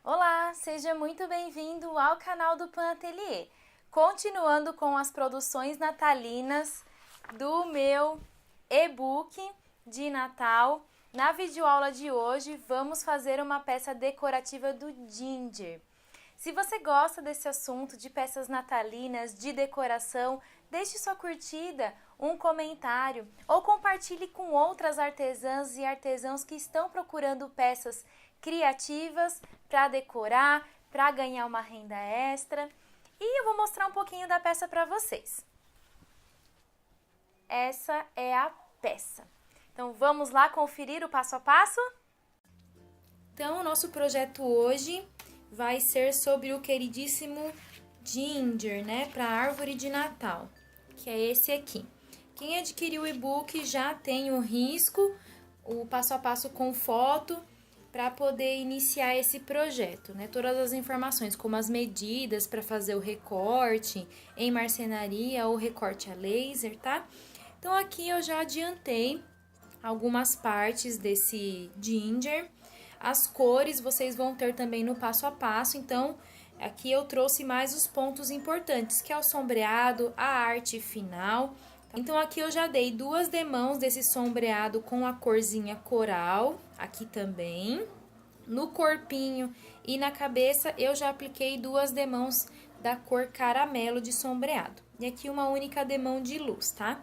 Olá, seja muito bem-vindo ao canal do Pan Atelier. Continuando com as produções natalinas do meu e-book de Natal, na videoaula de hoje vamos fazer uma peça decorativa do Ginger. Se você gosta desse assunto de peças natalinas, de decoração, deixe sua curtida, um comentário ou compartilhe com outras artesãs e artesãos que estão procurando peças criativas para decorar, para ganhar uma renda extra. E eu vou mostrar um pouquinho da peça para vocês. Essa é a peça. Então vamos lá conferir o passo a passo? Então o nosso projeto hoje vai ser sobre o queridíssimo Ginger, né, para a árvore de Natal, que é esse aqui. Quem adquiriu o e-book já tem o risco, o passo a passo com foto, para poder iniciar esse projeto, né? Todas as informações, como as medidas para fazer o recorte em marcenaria ou recorte a laser, tá? Então aqui eu já adiantei algumas partes desse Ginger. As cores vocês vão ter também no passo a passo, então aqui eu trouxe mais os pontos importantes, que é o sombreado, a arte final. Então aqui eu já dei 2 demãos desse sombreado com a corzinha coral, aqui também. No corpinho e na cabeça eu já apliquei 2 demãos da cor caramelo de sombreado. E aqui uma única demão de luz, tá?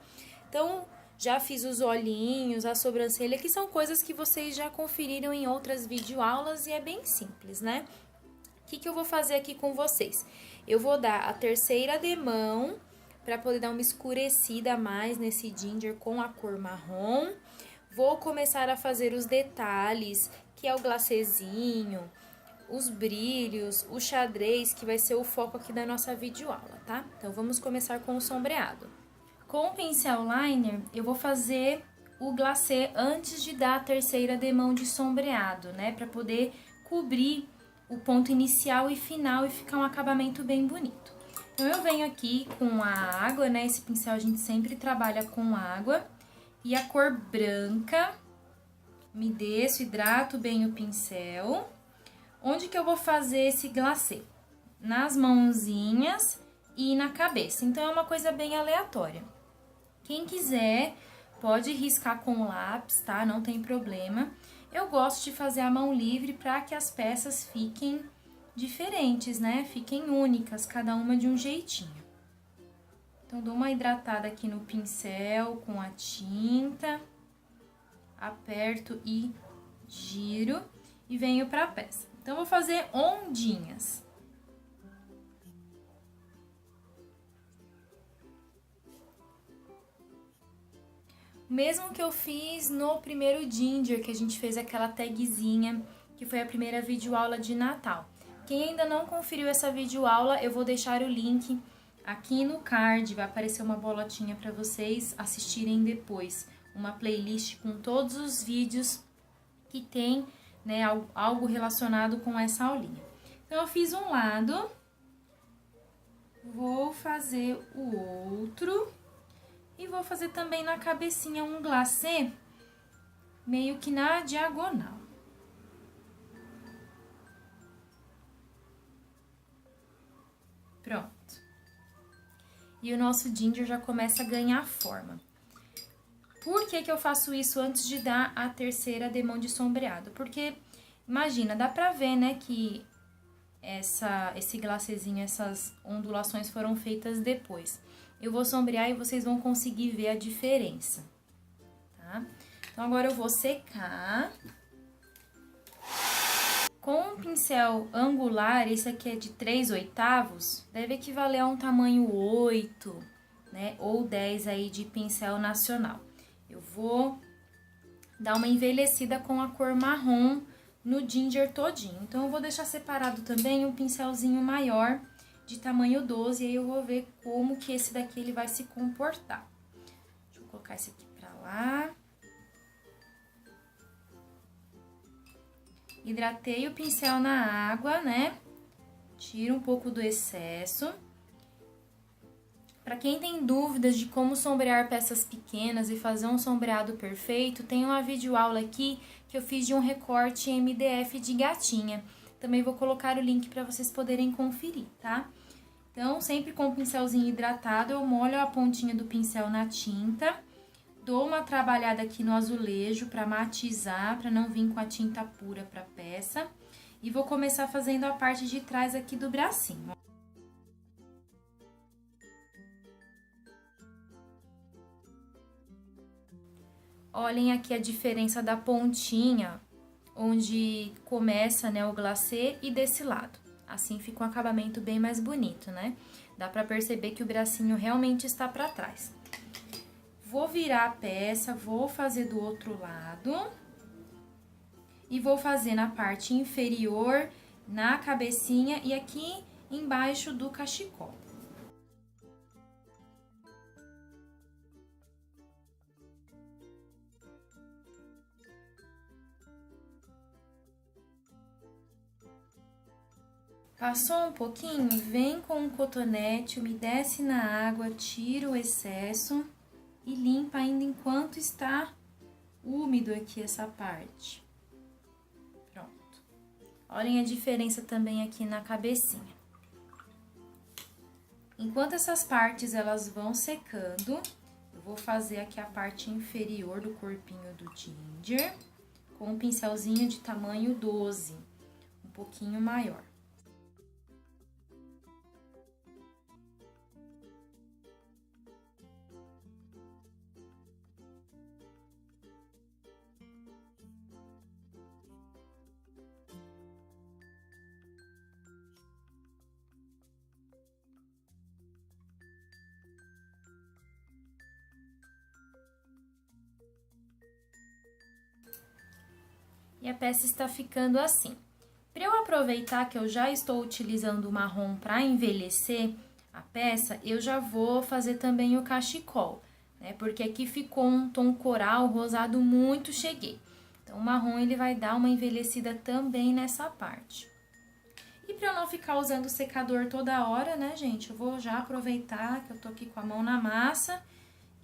Então já fiz os olhinhos, a sobrancelha, que são coisas que vocês já conferiram em outras videoaulas e é bem simples, né? O que eu vou fazer aqui com vocês? Eu vou dar a terceira demão para poder dar uma escurecida a mais nesse ginger com a cor marrom. Vou começar a fazer os detalhes, que é o glacêzinho, os brilhos, o xadrez, que vai ser o foco aqui da nossa videoaula, tá? Então, vamos começar com o sombreado. Com o pincel liner, eu vou fazer o glacê antes de dar a terceira demão de sombreado, né? Para poder cobrir o ponto inicial e final e ficar um acabamento bem bonito. Então, eu venho aqui com a água, né? Esse pincel a gente sempre trabalha com água. E a cor branca, me desço, hidrato bem o pincel. Onde que eu vou fazer esse glacê? Nas mãozinhas e na cabeça. Então, é uma coisa bem aleatória. Quem quiser, pode riscar com lápis, tá? Não tem problema. Eu gosto de fazer a mão livre para que as peças fiquem diferentes, né? Fiquem únicas, cada uma de um jeitinho. Então, dou uma hidratada aqui no pincel com a tinta, aperto e giro e venho para a peça. Então, vou fazer ondinhas. O mesmo que eu fiz no primeiro Ginger, que a gente fez aquela tagzinha, que foi a primeira videoaula de Natal. Quem ainda não conferiu essa videoaula, eu vou deixar o link aqui no card, vai aparecer uma bolotinha para vocês assistirem depois. Uma playlist com todos os vídeos que tem, né, algo relacionado com essa aulinha. Então, eu fiz um lado, vou fazer o outro e vou fazer também na cabecinha um glacê meio que na diagonal. Pronto. E o nosso ginger já começa a ganhar forma. Por que eu faço isso antes de dar a terceira demão de sombreado? Porque, imagina, dá pra ver, né, que esse glacêzinho, essas ondulações foram feitas depois. Eu vou sombrear e vocês vão conseguir ver a diferença, tá? Então, agora eu vou secar. Com um pincel angular, esse aqui é de 3/8, deve equivaler a um tamanho 8, né, ou 10 aí de pincel nacional. Eu vou dar uma envelhecida com a cor marrom no ginger todinho. Então, eu vou deixar separado também um pincelzinho maior de tamanho 12, e aí eu vou ver como que esse daqui ele vai se comportar. Deixa eu colocar esse aqui pra lá. Hidratei o pincel na água, né? Tiro um pouco do excesso. Para quem tem dúvidas de como sombrear peças pequenas e fazer um sombreado perfeito, tem uma videoaula aqui que eu fiz de um recorte MDF de gatinha. Também vou colocar o link para vocês poderem conferir, tá? Então, sempre com o pincelzinho hidratado, eu molho a pontinha do pincel na tinta, dou uma trabalhada aqui no azulejo para matizar, para não vir com a tinta pura para a peça. E vou começar fazendo a parte de trás aqui do bracinho. Olhem aqui a diferença da pontinha, onde começa, né, o glacê e desse lado. Assim fica um acabamento bem mais bonito, né? Dá pra perceber que o bracinho realmente está pra trás. Vou virar a peça, vou fazer do outro lado. E vou fazer na parte inferior, na cabecinha e aqui embaixo do cachecol. Passou um pouquinho, vem com um cotonete, umedece na água, tira o excesso e limpa ainda enquanto está úmido aqui essa parte. Pronto. Olhem a diferença também aqui na cabecinha. Enquanto essas partes elas vão secando, eu vou fazer aqui a parte inferior do corpinho do Ginger com um pincelzinho de tamanho 12, um pouquinho maior. E a peça está ficando assim. Para eu aproveitar que eu já estou utilizando o marrom para envelhecer a peça, eu já vou fazer também o cachecol, né? Porque aqui ficou um tom coral rosado muito cheguei. Então, o marrom ele vai dar uma envelhecida também nessa parte. E para eu não ficar usando o secador toda hora, né, gente? Eu vou já aproveitar que eu tô aqui com a mão na massa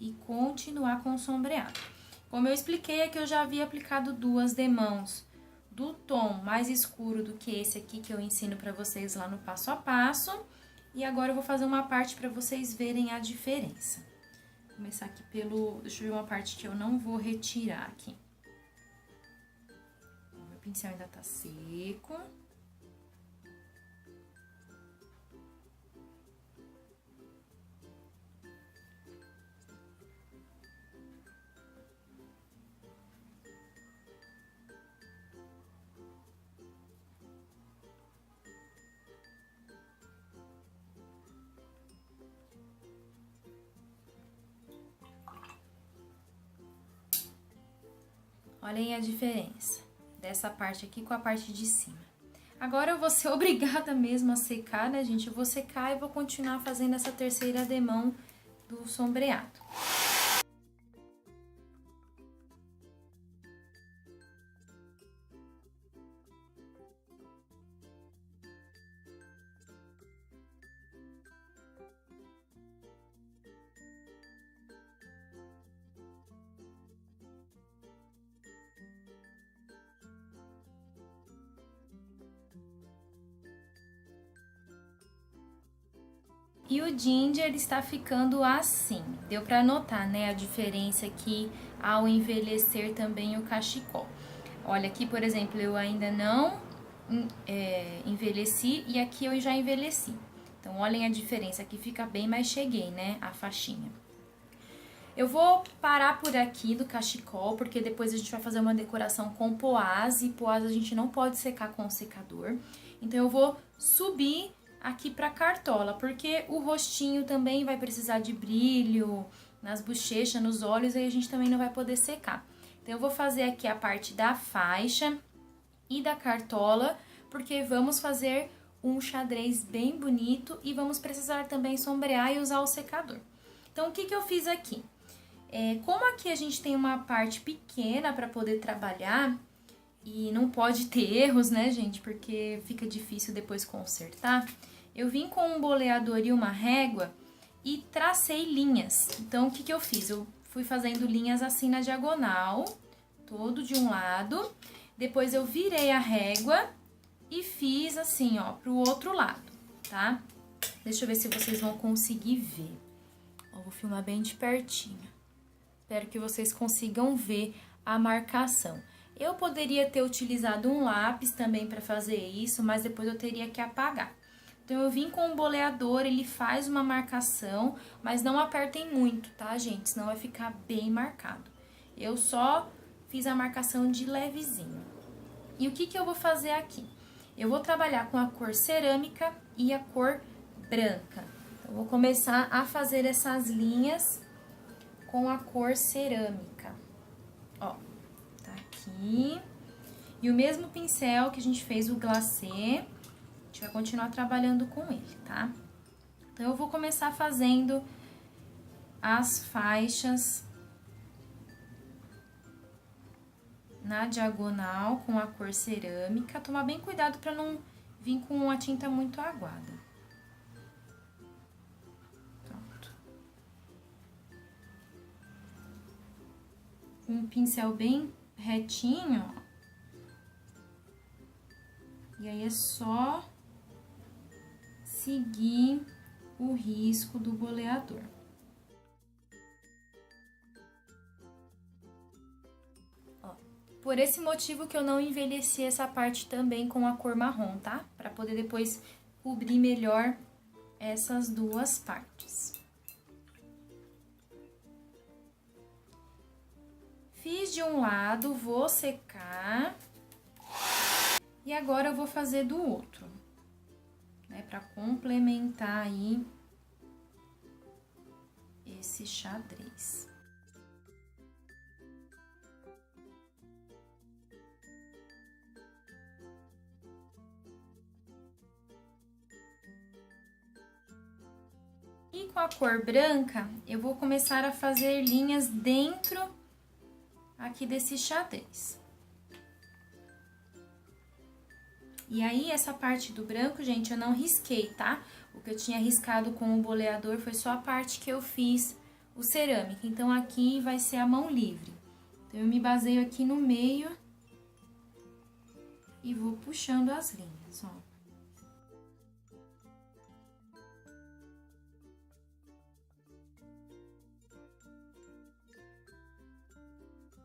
e continuar com o sombreado. Como eu expliquei, aqui eu já havia aplicado 2 demãos do tom mais escuro do que esse aqui que eu ensino para vocês lá no passo a passo. E agora eu vou fazer uma parte para vocês verem a diferença. Vou começar aqui pelo... Deixa eu ver uma parte que eu não vou retirar aqui. O meu pincel ainda tá seco. Olhem a diferença dessa parte aqui com a parte de cima. Agora eu vou ser obrigada mesmo a secar, né, gente? Eu vou secar e vou continuar fazendo essa terceira demão do sombreado. E o Ginger está ficando assim. Deu para notar, né, a diferença aqui ao envelhecer também o cachecol. Olha, aqui, por exemplo, eu ainda não envelheci e aqui eu já envelheci. Então, olhem a diferença. Aqui fica bem mais cheguei, né, a faixinha. Eu vou parar por aqui do cachecol, porque depois a gente vai fazer uma decoração com poás. E poás a gente não pode secar com o secador. Então, eu vou subir aqui pra cartola, porque o rostinho também vai precisar de brilho nas bochechas, nos olhos, aí a gente também não vai poder secar. Então, eu vou fazer aqui a parte da faixa e da cartola, porque vamos fazer um xadrez bem bonito e vamos precisar também sombrear e usar o secador. Então, o que que eu fiz aqui? Como aqui a gente tem uma parte pequena para poder trabalhar, e não pode ter erros, né, gente? Porque fica difícil depois consertar. Eu vim com um boleador e uma régua e tracei linhas. Então, o que que eu fiz? Eu fui fazendo linhas assim na diagonal, todo de um lado. Depois, eu virei a régua e fiz assim, ó, pro outro lado, tá? Deixa eu ver se vocês vão conseguir ver. Ó, vou filmar bem de pertinho. Espero que vocês consigam ver a marcação. Eu poderia ter utilizado um lápis também para fazer isso, mas depois eu teria que apagar. Então, eu vim com o boleador, ele faz uma marcação, mas não apertem muito, tá, gente? Senão vai ficar bem marcado. Eu só fiz a marcação de levezinho. E o que que eu vou fazer aqui? Eu vou trabalhar com a cor cerâmica e a cor branca. Então, vou começar a fazer essas linhas com a cor cerâmica. Ó, tá aqui. E o mesmo pincel que a gente fez o glacê, a gente vai continuar trabalhando com ele, tá? Então, eu vou começar fazendo as faixas na diagonal com a cor cerâmica. Tomar bem cuidado para não vir com a tinta muito aguada. Pronto. Um pincel bem retinho, ó. E aí, é só seguir o risco do boleador. Ó, por esse motivo que eu não envelheci essa parte também com a cor marrom, tá? Pra poder depois cobrir melhor essas duas partes. Fiz de um lado, vou secar. E agora eu vou fazer do outro, né, para complementar aí esse xadrez. E com a cor branca, eu vou começar a fazer linhas dentro aqui desse xadrez. E aí, essa parte do branco, gente, eu não risquei, tá? O que eu tinha riscado com o boleador foi só a parte que eu fiz o cerâmica. Então, aqui vai ser a mão livre. Então, eu me baseio aqui no meio e vou puxando as linhas, ó.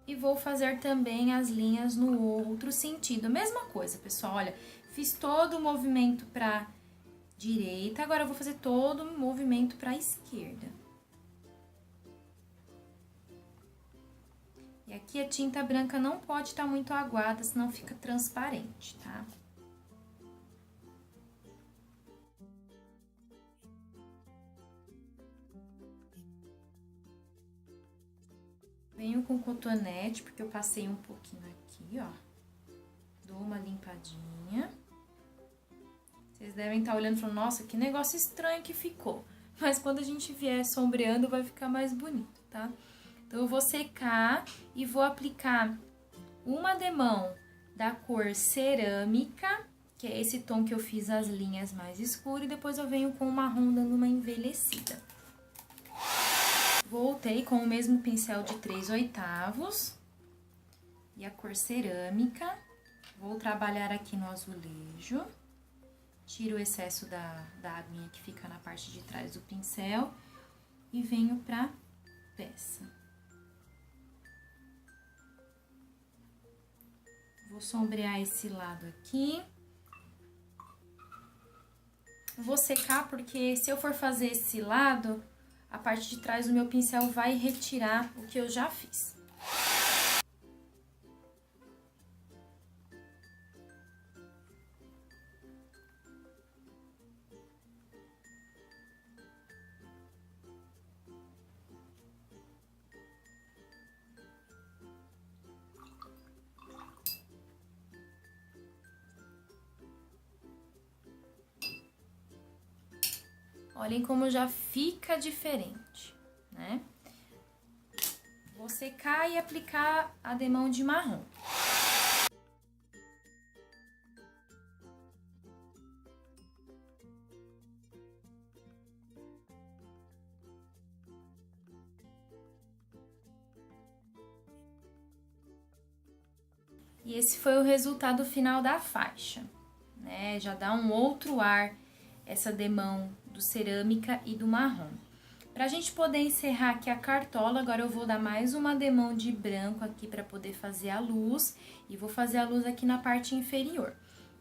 E vou fazer também as linhas no outro sentido. Mesma coisa, pessoal, olha, fiz todo o movimento pra direita, agora eu vou fazer todo o movimento pra esquerda. E aqui a tinta branca não pode estar muito aguada, senão fica transparente, tá? Venho com cotonete, porque eu passei um pouquinho aqui, ó. Dou uma limpadinha. Vocês devem estar olhando e falando, nossa, que negócio estranho que ficou. Mas quando a gente vier sombreando, vai ficar mais bonito, tá? Então, eu vou secar e vou aplicar uma demão da cor cerâmica, que é esse tom que eu fiz as linhas mais escuras, e depois eu venho com o marrom dando uma envelhecida. Voltei com o mesmo pincel de 3/8 e a cor cerâmica. Vou trabalhar aqui no azulejo. Tiro o excesso da aguinha que fica na parte de trás do pincel e venho pra peça. Vou sombrear esse lado aqui. Vou secar porque se eu for fazer esse lado, a parte de trás do meu pincel vai retirar o que eu já fiz. Olhem como já fica diferente, né? Vou secar e aplicar a demão de marrom. E esse foi o resultado final da faixa, né? Já dá um outro ar essa demão do cerâmica e do marrom. Pra gente poder encerrar aqui a cartola, agora eu vou dar mais uma demão de branco aqui pra poder fazer a luz. E vou fazer a luz aqui na parte inferior.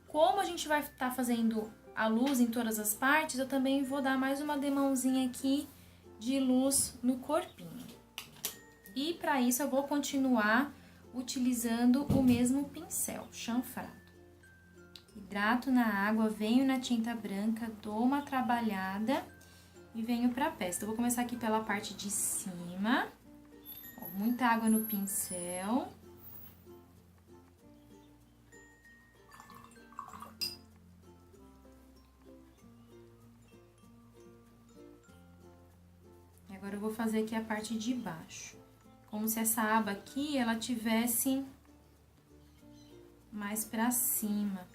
Como a gente vai estar fazendo a luz em todas as partes, eu também vou dar mais uma demãozinha aqui de luz no corpinho. E pra isso eu vou continuar utilizando o mesmo pincel, chanfrado. Hidrato na água, venho na tinta branca, dou uma trabalhada e venho pra peça. Eu vou começar aqui pela parte de cima. Ó, muita água no pincel. E agora eu vou fazer aqui a parte de baixo. Como se essa aba aqui, ela tivesse mais pra cima.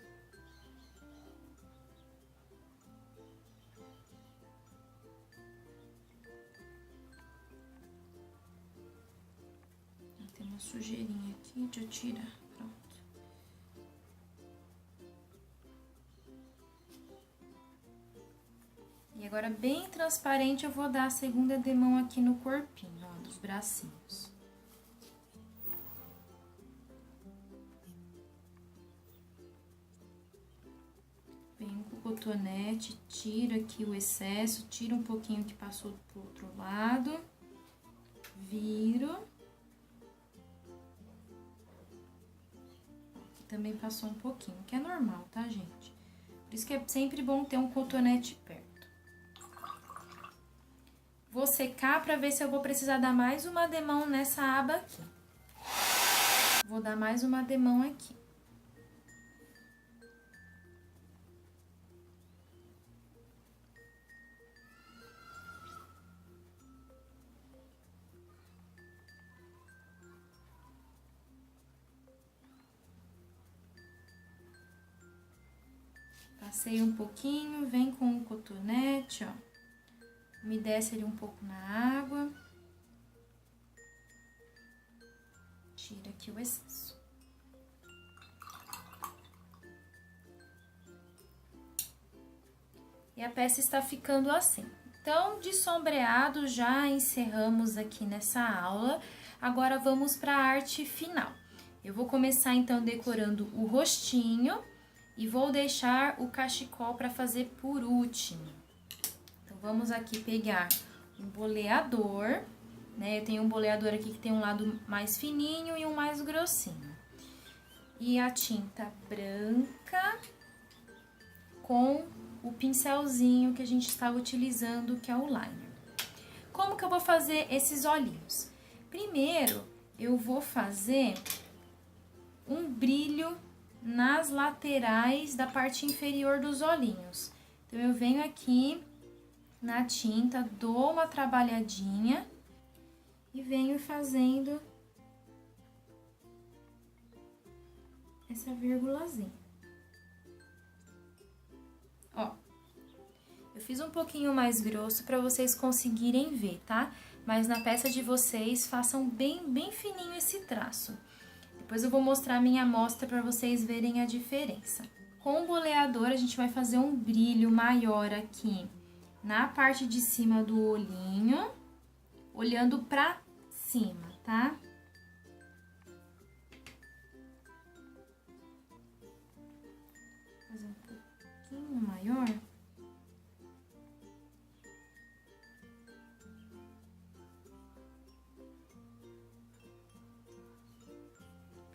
Tem uma sujeirinha aqui, deixa eu tirar, pronto. E agora, bem transparente, eu vou dar a segunda demão aqui no corpinho, ó, dos bracinhos. Venho com o cotonete, tiro aqui o excesso, tiro um pouquinho que passou pro outro lado, viro. Aqui também passou um pouquinho, que é normal, tá, gente? Por isso que é sempre bom ter um cotonete perto. Vou secar pra ver se eu vou precisar dar mais uma demão nessa aba aqui. Vou dar mais uma demão aqui. Passei um pouquinho, vem com o cotonete, ó. Umedece ele um pouco na água. Tira aqui o excesso. E a peça está ficando assim. Então, de sombreado, já encerramos aqui nessa aula. Agora, vamos para a arte final. Eu vou começar, então, decorando o rostinho e vou deixar o cachecol para fazer por último. Vamos aqui pegar um boleador, né? Eu tenho um boleador aqui que tem um lado mais fininho e um mais grossinho. E a tinta branca com o pincelzinho que a gente estava utilizando, que é o liner. Como que eu vou fazer esses olhinhos? Primeiro, eu vou fazer um brilho nas laterais da parte inferior dos olhinhos. Então, eu venho aqui na tinta, dou uma trabalhadinha e venho fazendo essa vírgulazinha. Ó, eu fiz um pouquinho mais grosso para vocês conseguirem ver, tá? Mas na peça de vocês, façam bem fininho esse traço. Depois eu vou mostrar a minha amostra para vocês verem a diferença. Com o boleador, a gente vai fazer um brilho maior aqui na parte de cima do olhinho, olhando pra cima, tá? Fazer um pouquinho maior.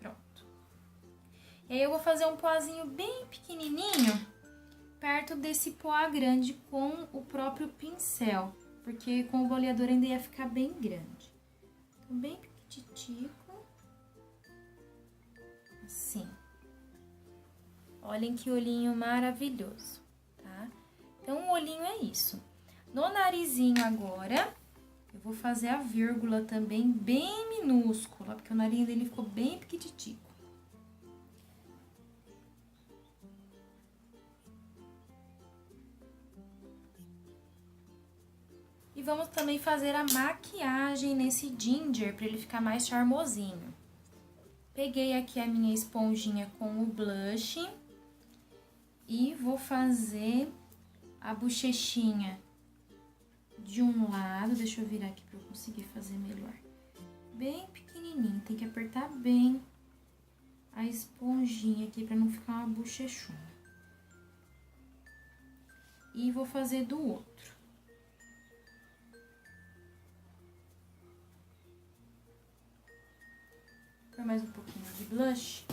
Pronto. E aí, eu vou fazer um pozinho bem pequenininho perto desse poá grande com o próprio pincel, porque com o boleador ainda ia ficar bem grande. Então, bem pequititico, assim. Olhem que olhinho maravilhoso, tá? Então, o olhinho é isso. No narizinho agora, eu vou fazer a vírgula também bem minúscula, porque o nariz dele ficou bem pequititico. E vamos também fazer a maquiagem nesse ginger, para ele ficar mais charmosinho. Peguei aqui a minha esponjinha com o blush E vou fazer a bochechinha de um lado, deixa eu virar aqui pra eu conseguir fazer melhor. Bem pequenininho, tem que apertar bem a esponjinha aqui pra não ficar uma bochechona. E vou fazer do outro. Vou pôr mais um pouquinho de blush.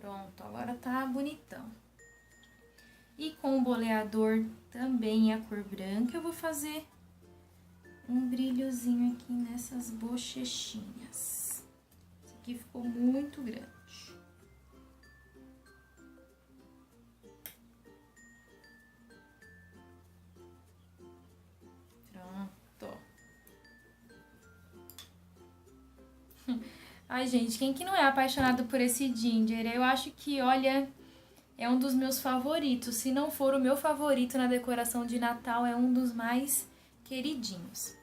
Pronto, agora tá bonitão. E com o boleador também a cor branca, eu vou fazer um brilhozinho aqui nessas bochechinhas. Esse aqui ficou muito grande. Pronto. Ai, gente, quem que não é apaixonado por esse ginger? Eu acho que, olha, é um dos meus favoritos. Se não for o meu favorito na decoração de Natal, é um dos mais queridinhos.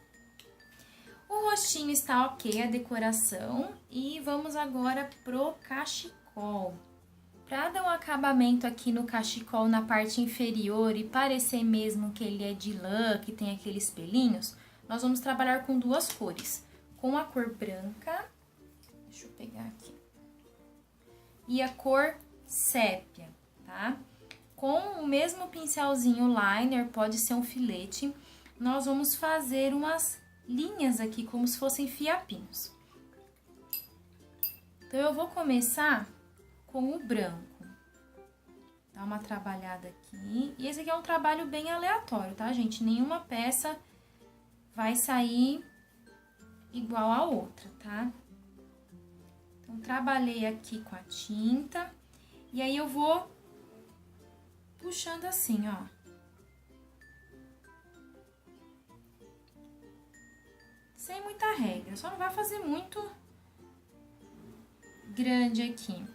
O rostinho está ok, a decoração. E vamos agora pro cachecol. Para dar um acabamento aqui no cachecol na parte inferior e parecer mesmo que ele é de lã, que tem aqueles pelinhos, nós vamos trabalhar com duas cores. Com a cor branca, deixa eu pegar aqui, e a cor sépia, tá? Com o mesmo pincelzinho liner, pode ser um filete, nós vamos fazer umas linhas aqui, como se fossem fiapinhos. Então, eu vou começar com o branco. Dá uma trabalhada aqui. E esse aqui é um trabalho bem aleatório, tá, gente? Nenhuma peça vai sair igual a outra, tá? Então, trabalhei aqui com a tinta. E aí, eu vou puxando assim, ó. Sem muita regra. Só não vai fazer muito grande aqui.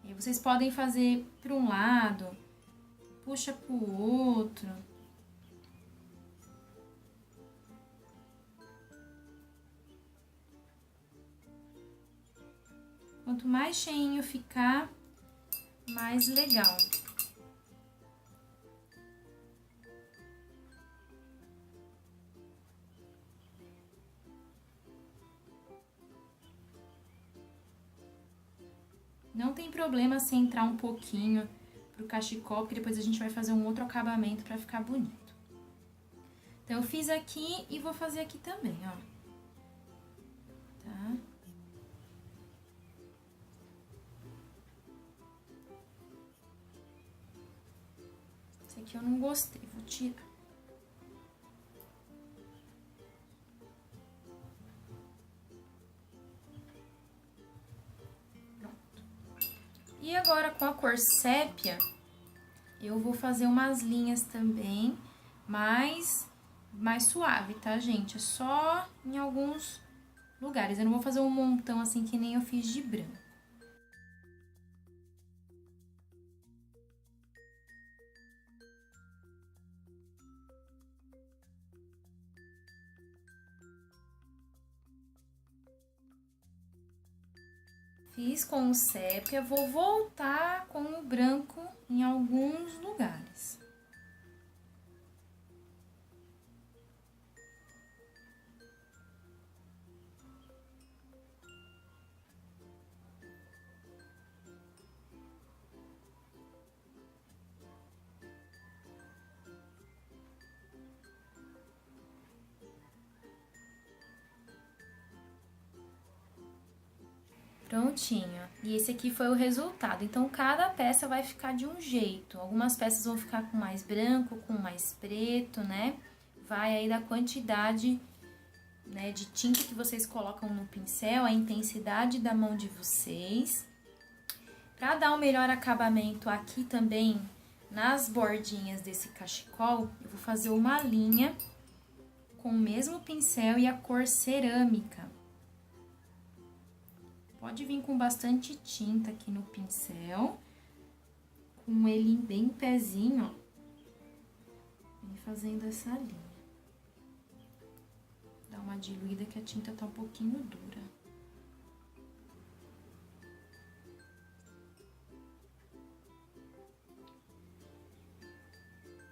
E vocês podem fazer para um lado, puxa para o outro. Quanto mais cheinho ficar, mais legal. Não tem problema se entrar um pouquinho pro cachecol, porque depois a gente vai fazer um outro acabamento pra ficar bonito. Então, eu fiz aqui e vou fazer aqui também, ó. Tá? Esse aqui eu não gostei, vou tirar. E agora, com a cor sépia, eu vou fazer umas linhas também, mais suave, tá, gente? É só em alguns lugares. Eu não vou fazer um montão assim que nem eu fiz de branco. Fiz com o sépia, vou voltar com o branco em alguns lugares. Prontinho. E esse aqui foi o resultado. Então, cada peça vai ficar de um jeito. Algumas peças vão ficar com mais branco, com mais preto, né? Vai aí da quantidade, né, de tinta que vocês colocam no pincel, a intensidade da mão de vocês. Pra dar um melhor acabamento aqui também, nas bordinhas desse cachecol, eu vou fazer uma linha com o mesmo pincel e a cor cerâmica. Pode vir com bastante tinta aqui no pincel, com ele bem em pezinho, ó. Vem fazendo essa linha. Dá uma diluída que a tinta tá um pouquinho dura.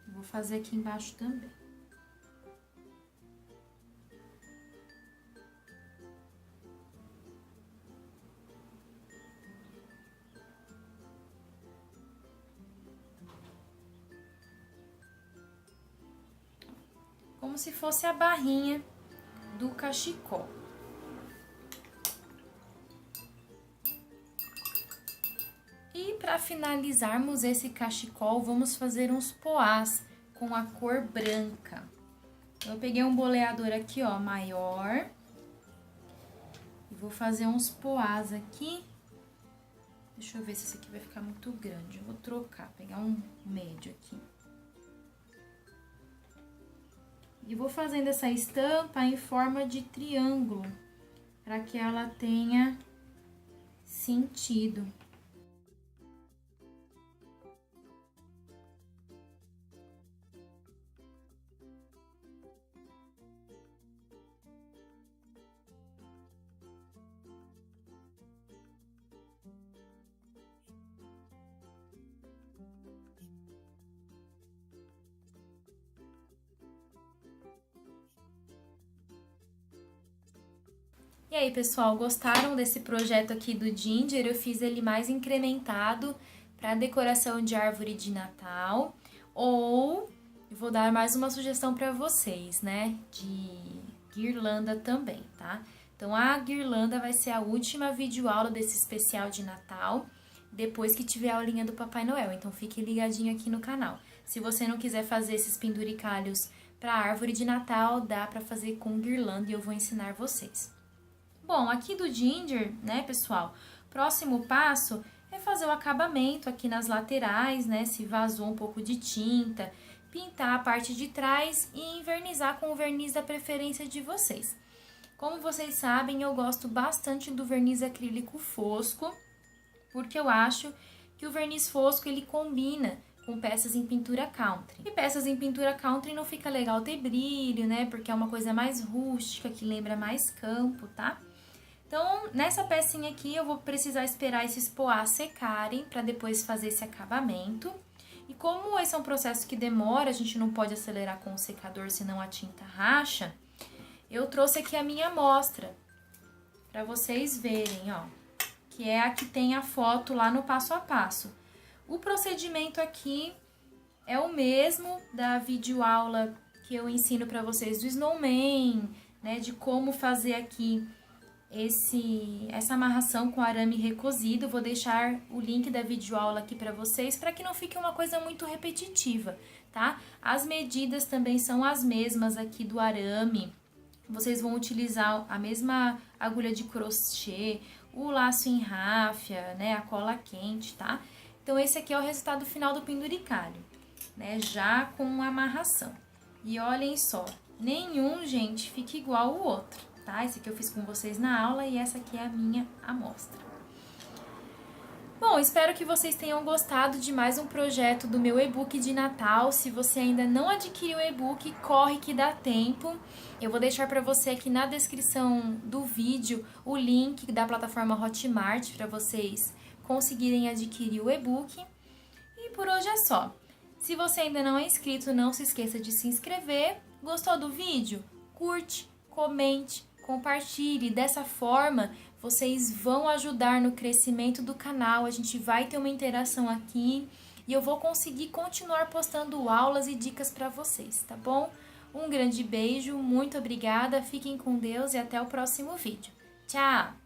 Vou fazer aqui embaixo também. Como se fosse a barrinha do cachecol. E para finalizarmos esse cachecol, vamos fazer uns poás com a cor branca. Eu peguei um boleador aqui, ó, maior. E vou fazer uns poás aqui. Deixa eu ver se esse aqui vai ficar muito grande. Eu vou trocar, pegar um médio aqui. E vou fazendo essa estampa em forma de triângulo, para que ela tenha sentido. E aí, pessoal, gostaram desse projeto aqui do Ginger? Eu fiz ele mais incrementado para decoração de árvore de Natal. Ou eu vou dar mais uma sugestão para vocês, né? De guirlanda também, tá? Então, a guirlanda vai ser a última videoaula desse especial de Natal, depois que tiver a aulinha do Papai Noel. Então, fique ligadinho aqui no canal. Se você não quiser fazer esses penduricalhos para árvore de Natal, dá para fazer com guirlanda e eu vou ensinar vocês. Bom, aqui do Ginger, né, pessoal, próximo passo é fazer o acabamento aqui nas laterais, né, se vazou um pouco de tinta, pintar a parte de trás e envernizar com o verniz da preferência de vocês. Como vocês sabem, eu gosto bastante do verniz acrílico fosco, porque eu acho que o verniz fosco, ele combina com peças em pintura country. E peças em pintura country não fica legal ter brilho, né, porque é uma coisa mais rústica, que lembra mais campo, tá? Então, nessa pecinha aqui, eu vou precisar esperar esses poás secarem para depois fazer esse acabamento. E como esse é um processo que demora, a gente não pode acelerar com o secador, senão a tinta racha, eu trouxe aqui a minha amostra para vocês verem, ó, que é a que tem a foto lá no passo a passo. O procedimento aqui é o mesmo da videoaula que eu ensino para vocês do Snowman, né, de como fazer aqui essa amarração com arame recozido. Vou deixar o link da videoaula aqui para vocês, para que não fique uma coisa muito repetitiva, tá? As medidas também são as mesmas aqui do arame. Vocês vão utilizar a mesma agulha de crochê, o laço em ráfia, né, a cola quente, tá? Então, esse aqui é o resultado final do penduricalho, né, já com a amarração. E olhem só, nenhum, gente, fica igual o outro. Tá? Esse aqui eu fiz com vocês na aula e essa aqui é a minha amostra. Bom, espero que vocês tenham gostado de mais um projeto do meu e-book de Natal. Se você ainda não adquiriu o e-book, corre que dá tempo. Eu vou deixar para você aqui na descrição do vídeo o link da plataforma Hotmart para vocês conseguirem adquirir o e-book. E por hoje é só. Se você ainda não é inscrito, não se esqueça de se inscrever. Gostou do vídeo? Curte, comente, compartilhe. Dessa forma, vocês vão ajudar no crescimento do canal, a gente vai ter uma interação aqui e eu vou conseguir continuar postando aulas e dicas para vocês, tá bom? Um grande beijo, muito obrigada, fiquem com Deus e até o próximo vídeo. Tchau!